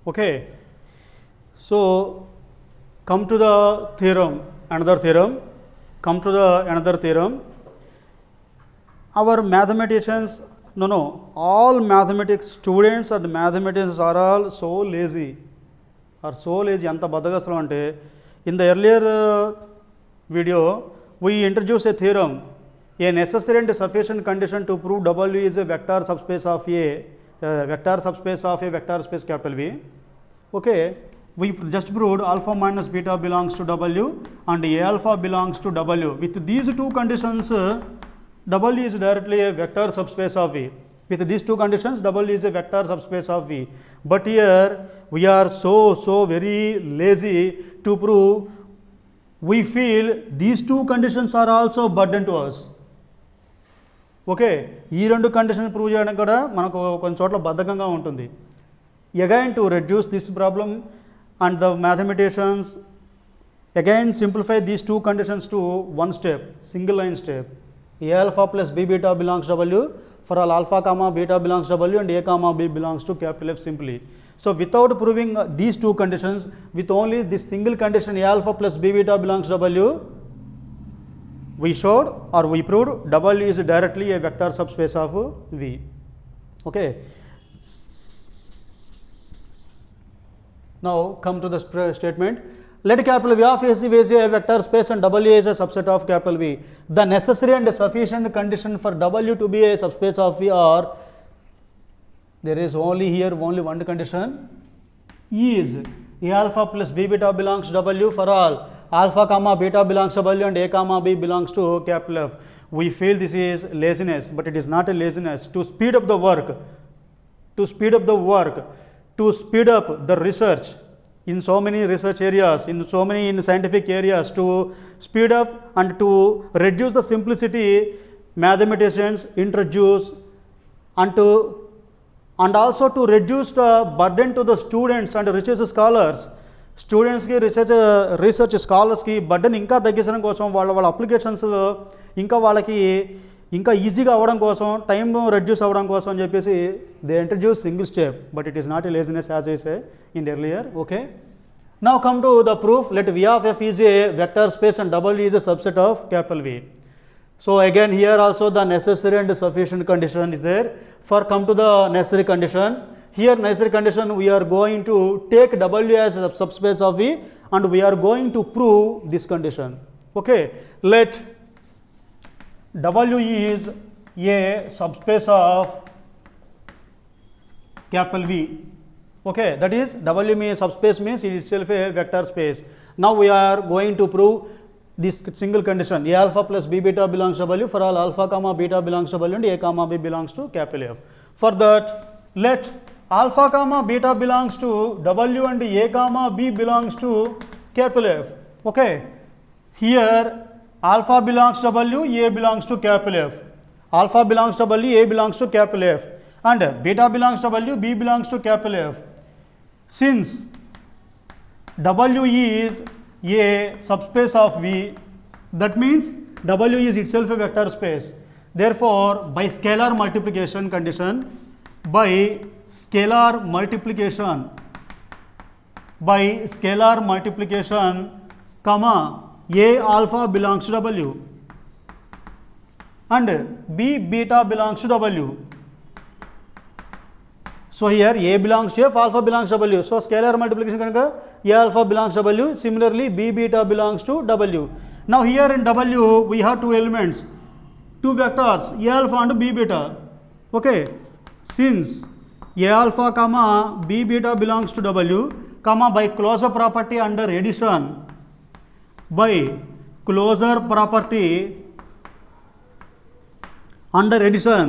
Okay, so come to the theorem, another theorem. Come to the another theorem. Our mathematicians, all mathematics students and mathematicians are all so lazy. Anta badagasalu ante. In the earlier video, we introduced a theorem, a necessary and sufficient condition to prove W is a vector subspace of a vector space capital V. Okay, we just proved alpha minus beta belongs to W and A alpha belongs to W. With these two conditions, W is directly a vector subspace of V. With these two conditions, W is a vector subspace of V. But here we are so very lazy to prove. We feel these two conditions are also burden to us. Okay, ఈ రెండు condition prove చేయడం కూడా మనకు కొన్ని చోట్ల బద్ధకంగా ఉంటుంది. Again to reduce this problem and the mathematicians again simplify these two conditions to one step, single line step. A alpha plus b beta belongs W for all alpha comma beta belongs W and a comma b belongs to capital F simply. So without proving these two conditions, with only this single condition a alpha plus b beta belongs W, we showed or we proved W is directly a vector subspace of V. Okay. Now come to the statement. Let capital V of AC is a vector space and W is a subset of capital V. The necessary and sufficient condition for W to be a subspace of V are, there is only one condition, is A alpha plus B beta belongs to W for all alpha comma beta belongs to W and A comma B belongs to capital F. We feel this is laziness, but it is not a laziness. To speed up the work, to speed up the research in so many research areas, in scientific areas, to speed up and to reduce the simplicity, mathematicians introduce and also to reduce the burden to the students and research scholars. Students కి research scholars కి burden ఇంకా తగ్గించడం కోసం, వాళ్ళ applications ఇంకా వాళ్ళకి ఇంకా ఈజీగా అవ్వడం కోసం, టైం రెడ్యూస్ అవ్వడం కోసం అని చెప్పేసి they introduce single step, but it is not a laziness as I say in earlier. Okay, now come to the proof. Let V of F is a vector space and W is a subset of capital V. So again here also the necessary and sufficient condition is there. For come to the necessary condition, here necessary condition we are going to take W as a subspace of V and we are going to prove this condition. Okay, let W is a subspace of capital V. Okay, that is W means subspace means it itself a vector space. Now we are going to prove this single condition, A alpha plus B beta belongs to W for all alpha comma beta belongs to W and A comma B belongs to capital F. For that, let alpha comma beta belongs to W and A comma B belongs to capital F. Okay, here alpha belongs to W, A belongs to capital F. Alpha belongs to W, A belongs to capital F, and beta belongs to W, B belongs to capital F. Since W is a subspace of V, that means W is itself a vector space. Therefore, by scalar multiplication condition, by scalar multiplication, comma A alpha belongs to W and B beta belongs to W. So here A belongs to F, alpha belongs to W. So scalar multiplication kanaka A alpha belongs to W. Similarly, B beta belongs to W. Now here in W we have two elements, two vectors, A alpha and B beta. Okay, since A alpha comma B beta belongs to W, comma by closure property under addition, by closure property under addition,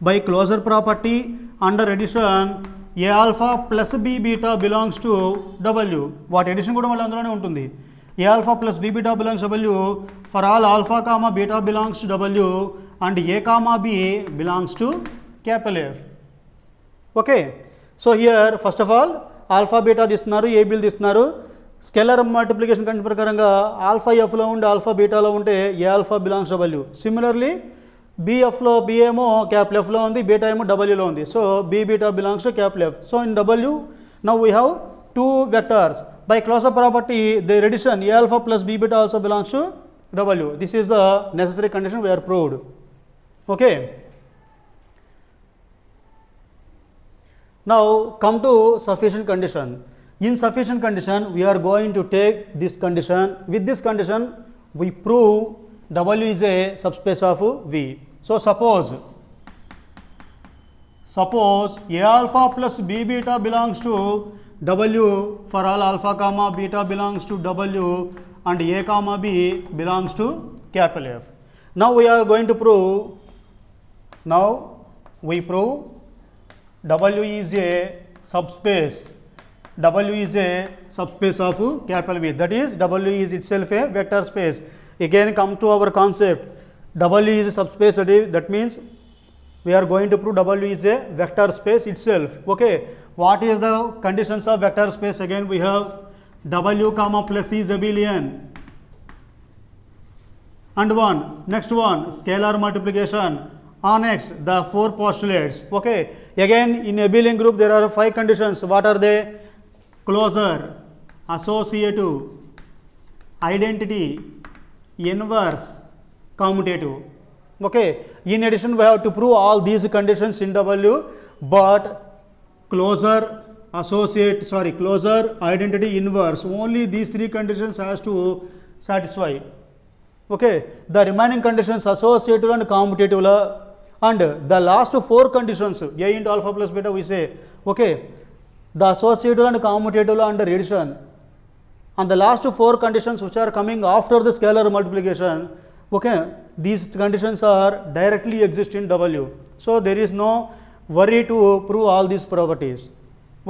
by closure property under addition, A alpha plus B beta belongs to W. వాటి edition కూడా మళ్ళీ అందులోనే ఉంటుంది. A alpha plus B beta belongs to W for all alpha comma beta belongs to W and A comma B belongs to capital F. Okay, so here first of all alpha beta తీస్తున్నారు, A B తీస్తున్నారు. Scalar multiplication condition ప్రకారంగా alpha ఎఫ్లో ఉంటే alpha బీటాలో ఉంటే a alpha belongs to W. Similarly బిఎఫ్లో b ఏమో capital ఎఫ్లో ఉంది, బీటా ఏమో డబ్ల్యూలో ఉంది. So b beta belongs to capital F. So in W now we have two vectors. By closure property, their addition A alpha plus B beta also belongs to W. This is the necessary condition we are proved. Okay. Now come to sufficient condition. In sufficient condition, we are going to take this condition. With this condition, we prove W is a subspace of V. So suppose A alpha plus B beta belongs to W for all alpha comma beta belongs to W and A comma B belongs to capital F. Now we are going to prove, W is a subspace, W is a subspace of capital V, that is W is itself a vector space. Again come to our concept, W is a subspace, that means we are going to prove W is a vector space itself. Okay. What is the conditions of vector space? Again we have W comma plus is abelian and 1. Next one, scalar multiplication. Next the 4 postulates. Okay. Again in abelian group there are 5 conditions. What are they? Closure, associative, identity, inverse, commutative. Okay. In addition we have to prove all these conditions in W, but closure, identity, inverse, only these 3 conditions has to satisfy. Okay. The remaining conditions associative and commutative and the last 4 conditions A into alpha plus beta we say. Okay. The associative and commutative under addition and the last 4 conditions which are coming after the scalar multiplication. Okay. These conditions are directly exist in W. So there is no worry to prove all these properties.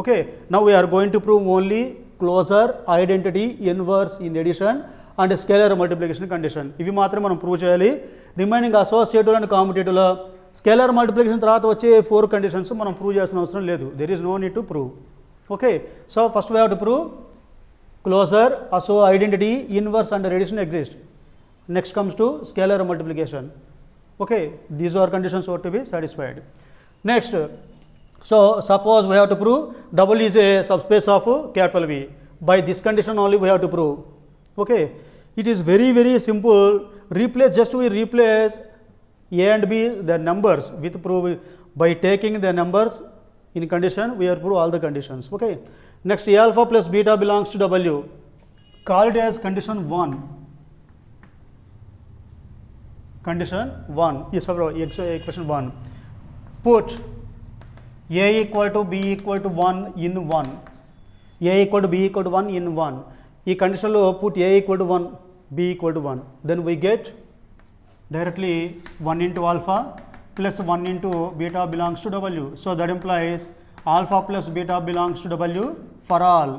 Okay. Now we are going to prove only closure, identity, inverse in addition and scalar multiplication condition. ఇవి మాత్రం మనం prove చేయాలి. Remaining associative and competitive scalar multiplication తర్వాత వచ్చే 4 conditions మనం prove చేయాల్సిన అవసరం లేదు. There is no need to prove. Okay. So first we have to prove closure, identity, inverse and addition exist. Next comes to scalar multiplication. Okay. These are conditions ought to be satisfied. Next, so suppose we have to prove W is a subspace of capital V. By this condition only we have to prove. Okay. It is very simple. We replace A and B the numbers with prove by taking the numbers in condition we have to prove all the conditions. Okay. Next, A alpha plus beta belongs to W. Call it as condition 1. Condition 1. Yes, equation 1. Put A equal to B equal to 1 in 1. A equal to B equal to 1 in 1. ఈ కండిషన్లో put A equal to 1, B equal to 1. Then we get directly 1 into alpha plus 1 into beta belongs to W. So that implies alpha plus beta belongs to W for all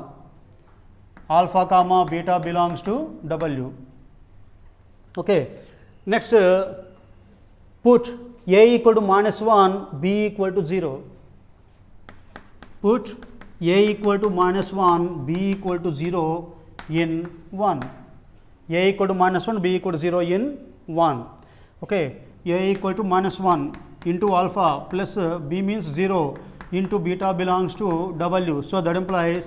alpha comma beta belongs to W. Okay. Next, put A equal to minus 1, B equal to 0. Put A equal to minus 1, B equal to 0 in 1. A equal to minus 1, B equal to 0 in 1. Okay. A equal to minus 1 into alpha plus B means 0 into beta belongs to W. So that implies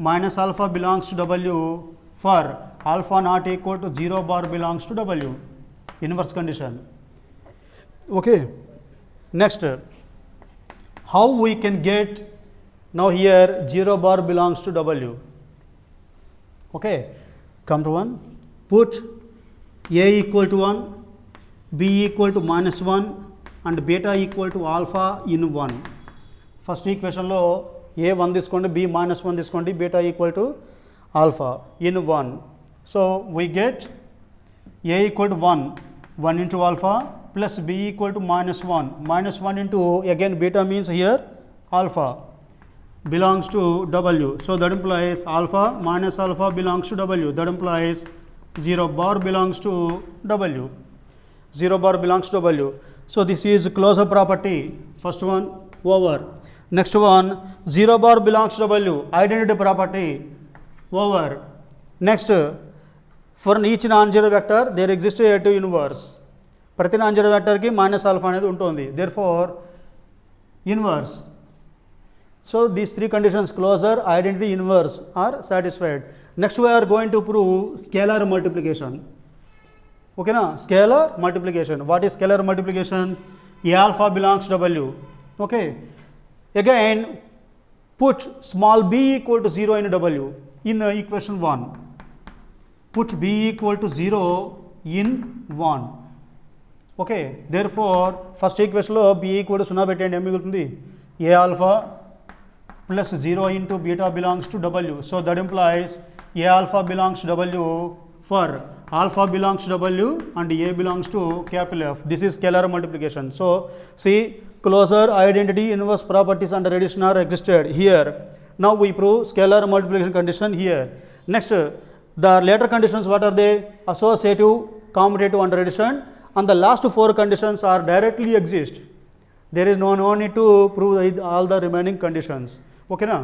minus alpha belongs to W for alpha not equal to 0 bar belongs to W. Inverse condition. Okay. Next, how we can get now here 0 bar belongs to W. Okay. Come to 1. Put A equal to 1, B equal to minus 1 and beta equal to alpha in 1. First equation lo A 1 తీసుకోండి, B minus 1 తీసుకోండి, beta equal to alpha in 1. So we get A equal to 1, 1 into alpha plus B equal to minus 1 into again beta means here alpha belongs to W. So that implies alpha minus alpha belongs to W. That implies 0 bar belongs to W. 0 bar belongs to W. So this is closure property. First one over. Next one, 0 bar belongs to W. Identity property over. Next, for each non-zero vector there exists a 2 inverse. ప్రతి non zero వెక్టర్కి minus alpha అనేది ఉంటుంది. Therefore inverse. So these three conditions closure, identity, inverse are satisfied. Next we are going to prove scalar multiplication. ఓకేనా, scalar multiplication. What is scalar multiplication? A alpha belongs W. Okay, again put small b equal to 0 in W in equation 1. Put b equal to 0 in 1. Okay, therefore first equation లో b equal to 0 పెట్టండి, ఏం మిగులుతుంది? a alpha plus 0 into beta belongs to W. So that implies a alpha belongs to W for alpha belongs to W and a belongs to capital F. This is scalar multiplication. So see, closure, identity, inverse properties under addition are existed here. Now we prove scalar multiplication condition here. Next, the later conditions, what are they? Associative, commutative under addition, and the last four conditions are directly exist. There is no need to prove all the remaining conditions. Okay na?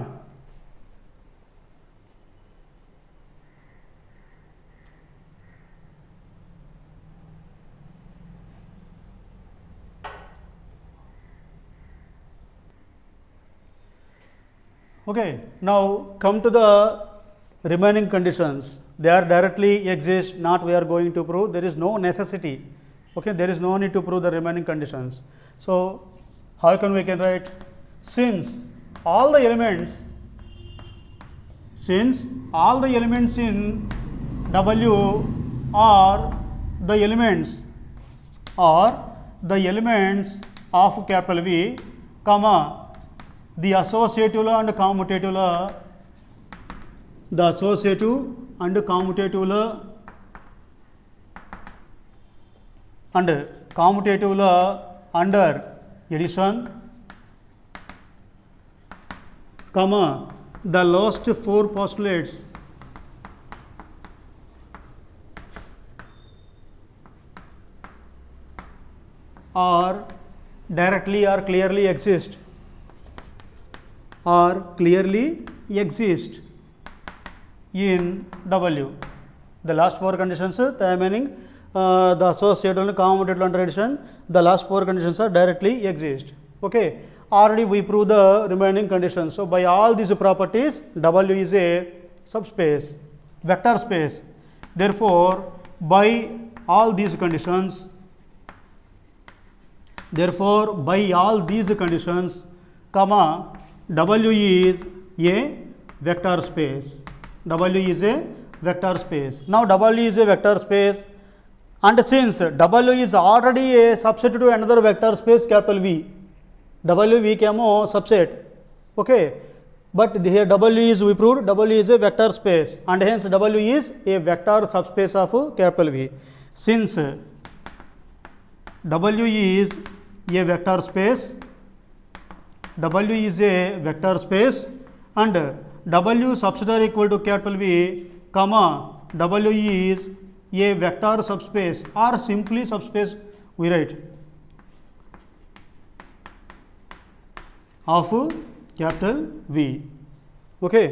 Okay, now come to the remaining conditions. They are directly exist, not we are going to prove. There is no necessity. Okay, there is no need to prove the remaining conditions. So how can we can write? Since all the elements in W are the elements of capital V, comma, the associative and commutative under addition, comma, the last four postulates are directly or clearly exist in W. The last four conditions, the meaning the associative and commutative under addition, the last four conditions are directly exist. Okay, already we prove the remaining conditions. So by all these properties, W is a subspace, vector space. Therefore by all these conditions, comma, W is a vector space. W is a vector space. Now W is a vector space, and since W is already a subset to another vector space capital V, W V camo subset. Okay, but here W is, we proved W is a vector space, and hence W is a vector subspace of capital V. Since W is a vector space, and W subset are equal to capital V, comma, W is a vector subspace, or simply subspace we write of capital V. Okay.